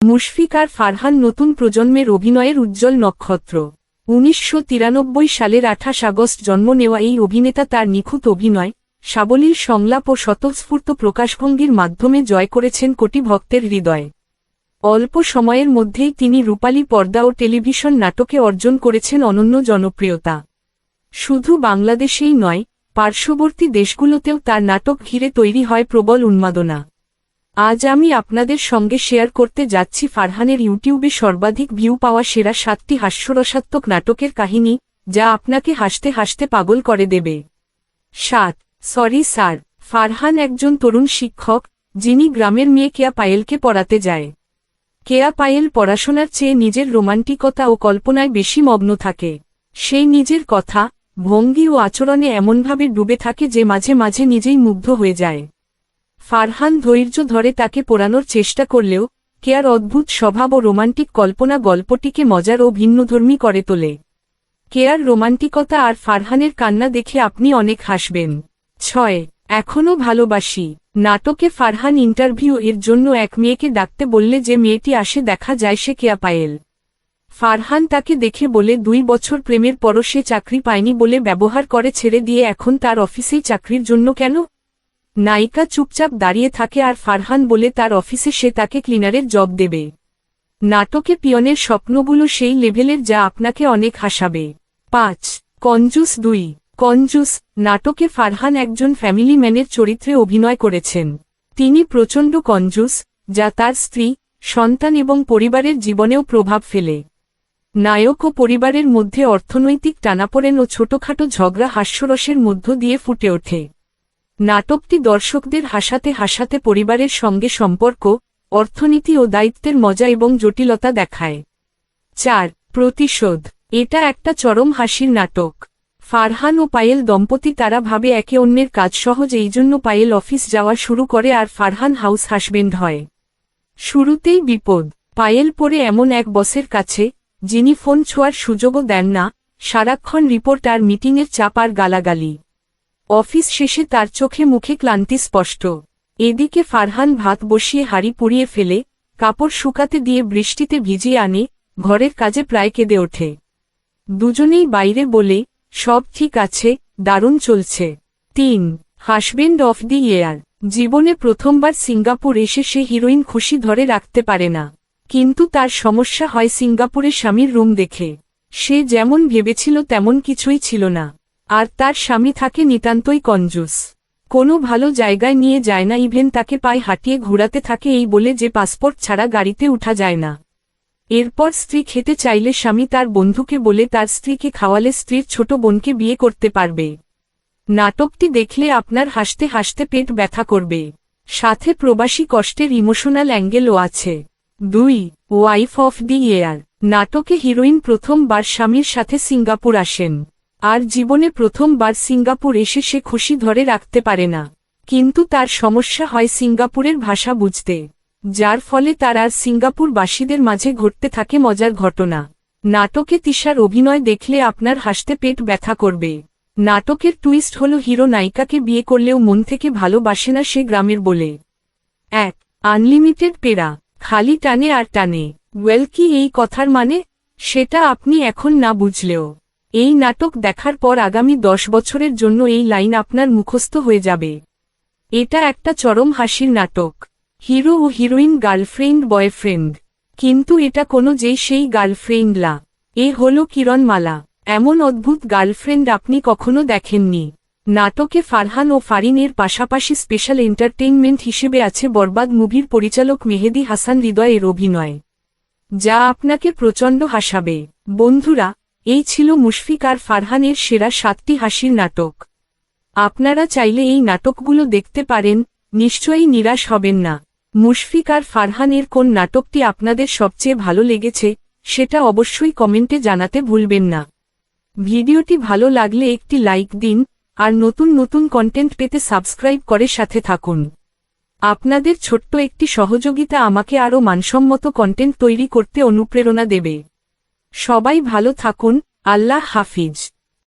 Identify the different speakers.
Speaker 1: মুশফিক আর ফারহান নতুন প্রজন্মের অভিনয়ের উজ্জ্বল নক্ষত্র। ১৯৯৩ সালের ২৮ আগস্ট জন্ম নেওয়া এই অভিনেতা তার নিখুঁত অভিনয়, সাবলীল সংলাপ ও স্বতঃস্ফূর্ত প্রকাশভঙ্গির মাধ্যমে জয় করেছেন কোটি ভক্তের হৃদয়। অল্প সময়ের মধ্যেই তিনি রূপালী পর্দা ও টেলিভিশন নাটকে অর্জন করেছেন অনন্য জনপ্রিয়তা। শুধু বাংলাদেশেই নয়, পার্শ্ববর্তী দেশগুলোতেও তার নাটক ঘিরে তৈরি হয় প্রবল উন্মাদনা। আজ আমি আপনাদের সঙ্গে শেয়ার করতে যাচ্ছি ফারহানের ইউটিউবে সর্বাধিক ভিউ পাওয়া সেরা ৭টি হাস্যরসাত্মক নাটকের কাহিনী, যা আপনাকে হাসতে হাসতে পাগল করে দেবে। ৭ সরি স্যার। ফারহান একজন তরুণ শিক্ষক, যিনি গ্রামের মেয়ে কেয়া পায়েলকে পড়াতে যায়। কেয়া পায়েল পড়াশোনার চেয়ে নিজের রোমান্টিকতা ও কল্পনায় বেশি মগ্ন থাকে। সেই নিজের কথা, ভঙ্গি ও আচরণে এমনভাবে ডুবে থাকে যে মাঝে মাঝে নিজেই মুগ্ধ হয়ে যায়। ফারহান ধৈর্য ধরে তাকে পড়ানোর চেষ্টা করলেও কেয়ার অদ্ভুত স্বভাব ও রোমান্টিক কল্পনা গল্পটিকে মজার ও ভিন্নধর্মী করে তোলে। কেয়ার রোমান্টিকতা আর ফারহানের কান্না দেখে আপনি অনেক হাসবেন। ৬ এখনও ভালোবাসি। নাটকে ফারহান ইন্টারভিউ এর জন্য এক মেয়েকে ডাকতে বললে যে মেয়েটি আসে দেখা যায় সে কেয়া পায়েল। ফারহান তাকে দেখে বলে ২ বছর প্রেমের পরও সে চাকরি পায়নি বলে ব্যবহার করে ছেড়ে দিয়ে এখন তার অফিসেই চাকরির জন্য কেন? নায়িকা চুপচাপ দাঁড়িয়ে থাকে আর ফারহান বলে তার অফিসে সে তাকে ক্লিনারের জব দেবে। নাটকে পিয়নের স্বপ্নগুলো সেই লেভেলের যা আপনাকে অনেক হাসাবে। ৫ কঞ্জুস। ২ কঞ্জুস। নাটকে ফারহান একজন ফ্যামিলি ম্যানের চরিত্রে অভিনয় করেছেন। তিনি প্রচণ্ড কঞ্জুস, যা তার স্ত্রী, সন্তান এবং পরিবারের জীবনেও প্রভাব ফেলে। নায়ক ও পরিবারের মধ্যে অর্থনৈতিক টানাপোড়েন ও ছোটখাটো ঝগড়া হাস্যরসের মধ্য দিয়ে ফুটে ওঠে। নাটকটি দর্শকদের হাসাতে হাসাতে পরিবারের সঙ্গে সম্পর্ক, অর্থনীতি ও দায়িত্বের মজা এবং জটিলতা দেখায়। ৪ প্রতিশোধ। এটা একটা চরম হাসির নাটক। ফারহান ও পায়েল দম্পতি তারা ভাবে একে অন্যের কাজ সহজ, এই জন্য পায়েল অফিস যাওয়া শুরু করে আর ফারহান হাউস হাসবেন্ড হয়। শুরুতেই বিপদ। পায়েল পড়ে এমন এক বসের কাছে, যিনি ফোন ছোঁয়ার সুযোগও দেন না, সারাক্ষণ রিপোর্ট আর মিটিংয়ের চাপ আর গালাগালি। অফিস শেষে তার চোখে মুখে ক্লান্তি স্পষ্ট। এদিকে ফারহান ভাত বসিয়ে হাঁড়ি পুড়িয়ে ফেলে, কাপড় শুকাতে দিয়ে বৃষ্টিতে ভিজিয়ে আনে, ঘরের কাজে প্রায় কেঁদে ওঠে। দুজনেই বাইরে বলে, সব ঠিক আছে, দারুণ চলছে। ৩ হাসবেন্ড অফ দি ইয়ার। জীবনে প্রথমবার সিঙ্গাপুর এসে সে হিরোইন খুশি ধরে রাখতে পারে না। কিন্তু তার সমস্যা হয় সিঙ্গাপুরে স্বামীর রুম দেখে। সে যেমন ভেবেছিল তেমন কিছুই ছিল না। আর তার স্বামী থাকে নিতান্তই কঞ্জুস। কোনো ভালো জায়গায় নিয়ে যায় না, ইভেন তাকে পায়ে হাঁটিয়ে ঘুরাতে থাকে এই বলে যে পাসপোর্ট ছাড়া গাড়িতে উঠা যায় না। এরপর স্ত্রী খেতে চাইলে স্বামী তার বন্ধুকে বলে তার স্ত্রীকে খাওয়ালে স্ত্রীর ছোট বোনকে বিয়ে করতে পারবে। নাটকটি দেখলে আপনার হাসতে হাসতে পেট ব্যথা করবে। সাথে প্রবাসী কষ্টের ইমোশনাল অ্যাঙ্গেলও আছে। ২ ওয়াইফ অফ দি ইয়ার। নাটকে হিরোইন প্রথমবার স্বামীর সাথে সিঙ্গাপুর আসেন। আর জীবনে প্রথমবার সিঙ্গাপুর এসে সে খুশি ধরে রাখতে পারে না। কিন্তু তার সমস্যা হয় সিঙ্গাপুরের ভাষা বুঝতে, যার ফলে তার আর সিঙ্গাপুরবাসীদের মাঝে ঘটতে থাকে মজার ঘটনা। নাটকে তিশার অভিনয় দেখলে আপনার হাসতে পেট ব্যথা করবে। নাটকের টুইস্ট হল হিরো নায়িকাকে বিয়ে করলেও মন থেকে ভালোবাসে না সে গ্রামের বলে। ১ আনলিমিটেড পেরা। খালি টানে আর টানে। ওয়েল কি এই কথার মানে? সেটা আপনি এখন না বুঝলেও এই নাটক দেখার পর আগামী ১০ বছরের জন্য এই লাইন আপনার মুখস্থ হয়ে যাবে। এটা একটা চরম হাসির নাটক। হিরো ও হিরোইন গার্লফ্রেন্ড বয়ফ্রেন্ড, কিন্তু এটা কোনো যেই সেই গার্লফ্রেন্ড লা। এ হলো কিরণমালা। এমন অদ্ভুত গার্লফ্রেন্ড আপনি কখনো দেখেননি। নাটকে ফারহান ও ফারিনের পাশাপাশি স্পেশাল এন্টারটেইনমেন্ট হিসেবে আছে বরবাদ মুভির পরিচালক মেহেদী হাসান হৃদয় এর অভিনয়, যা আপনাকে প্রচণ্ড হাসাবে। বন্ধুরা, এই ছিল মুশফিক আর ফারহানের সেরা ৭টি হাসির নাটক। আপনারা চাইলে এই নাটকগুলো দেখতে পারেন, নিশ্চয়ই নিরাশ হবেন না। মুশফিক আর ফারহানের কোন নাটকটি আপনাদের সবচেয়ে ভালো লেগেছে, সেটা অবশ্যই কমেন্টে জানাতে ভুলবেন না। ভিডিওটি ভালো লাগলে একটি লাইক দিন, আর নতুন নতুন কন্টেন্ট পেতে সাবস্ক্রাইব করে সাথে থাকুন। আপনাদের ছোট্ট একটি সহযোগিতা আমাকে আরও মানসম্মত কন্টেন্ট তৈরি করতে অনুপ্রেরণা দেবে। সবাই ভালো থাকুন। আল্লাহ হাফিজ।